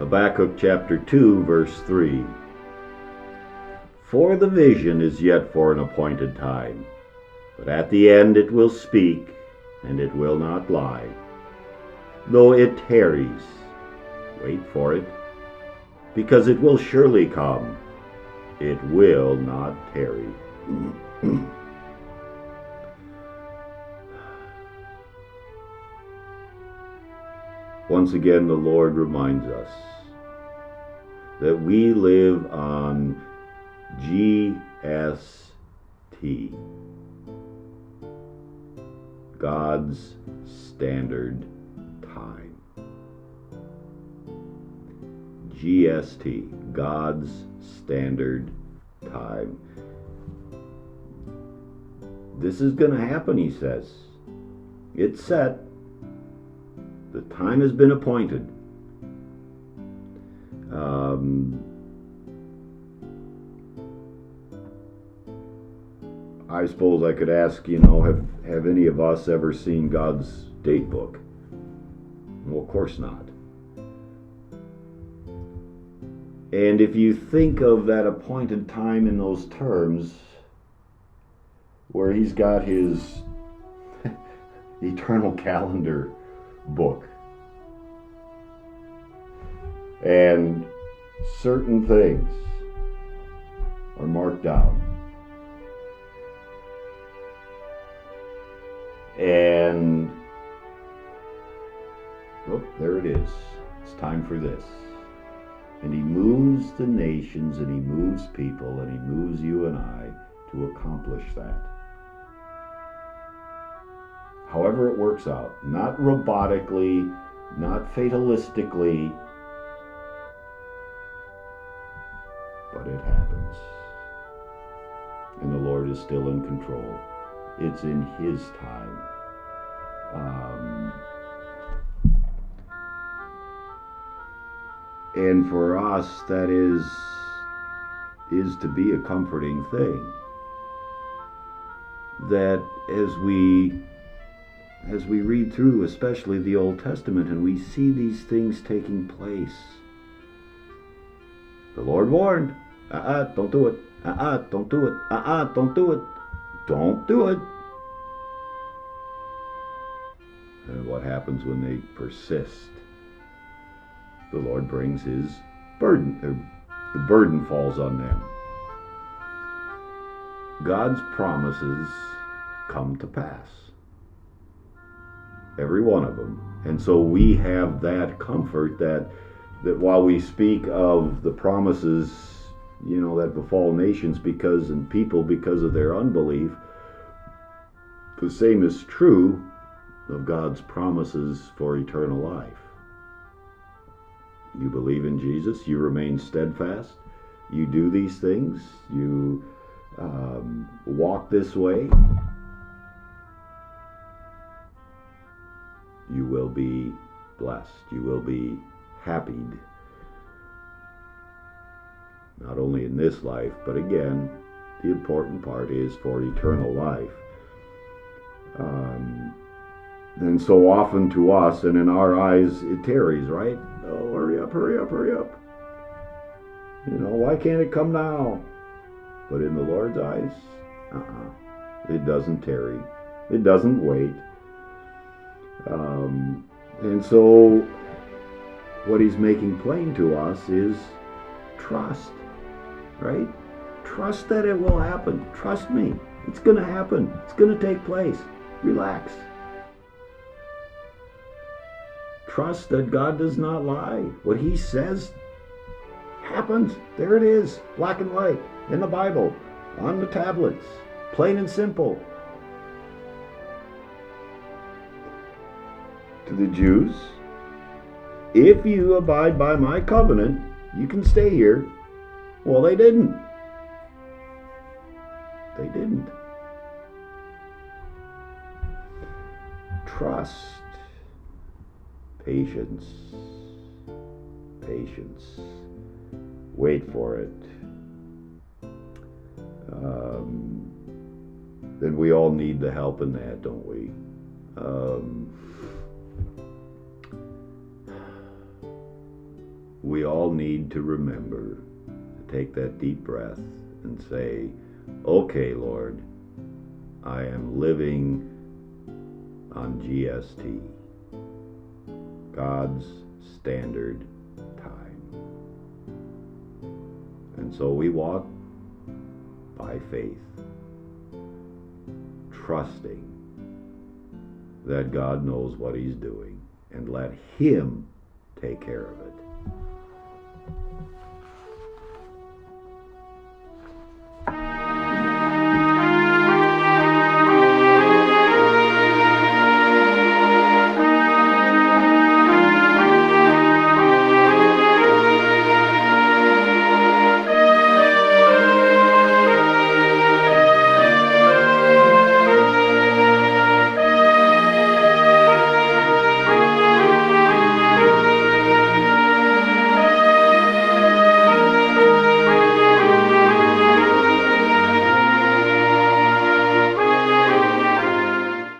Habakkuk chapter 2, verse 3. For the vision is yet for an appointed time, but at the end it will speak, and it will not lie. Though it tarries, wait for it, because it will surely come. It will not tarry. Once again, the Lord reminds us that we live on GST, God's standard time. GST, God's standard time. This is going to happen, he says. It's set. The time has been appointed. I suppose I could ask, have any of us ever seen God's date book? Well, of course not. And if you think of that appointed time in those terms, where he's got his eternal calendar book, and certain things are marked down, and there it is. It's time for this. And he moves the nations, and he moves people, and he moves you and I to accomplish that. However it works out, not robotically, not fatalistically, but it happens. And the Lord is still in control. It's in his time. And for us, that is to be a comforting thing. That as we read through, especially the Old Testament, and we see these things taking place, the Lord warned, don't do it. Don't do it. Don't do it. Don't do it. And what happens when they persist? The Lord brings his burden. The burden falls on them. God's promises come to pass. Every one of them. And so we have that comfort that while we speak of the promises, that befall nations and people because of their unbelief, the same is true of God's promises for eternal life. You believe in Jesus, you remain steadfast, you do these things, you walk this way, you will be blessed, you will be happy. Not only in this life, but again, the important part is for eternal life. And so often to us, and in our eyes, it tarries, right? Oh, hurry up, hurry up, hurry up. Why can't it come now? But in the Lord's eyes, it doesn't tarry. It doesn't wait. And so what he's making plain to us is trust, right? Trust that it will happen. Trust me. It's going to happen. It's going to take place. Relax. Trust that God does not lie. What he says happens. There it is, black and white, in the Bible, on the tablets, plain and simple. To the Jews, if you abide by my covenant, you can stay here. Well, they didn't. They didn't. Trust. Patience. Patience. Wait for it. Then we all need the help in that, don't we? we all need to remember to take that deep breath and say, okay, Lord, I am living on GST, God's standard time. And so we walk by faith, trusting that God knows what He's doing, and let Him take care of it.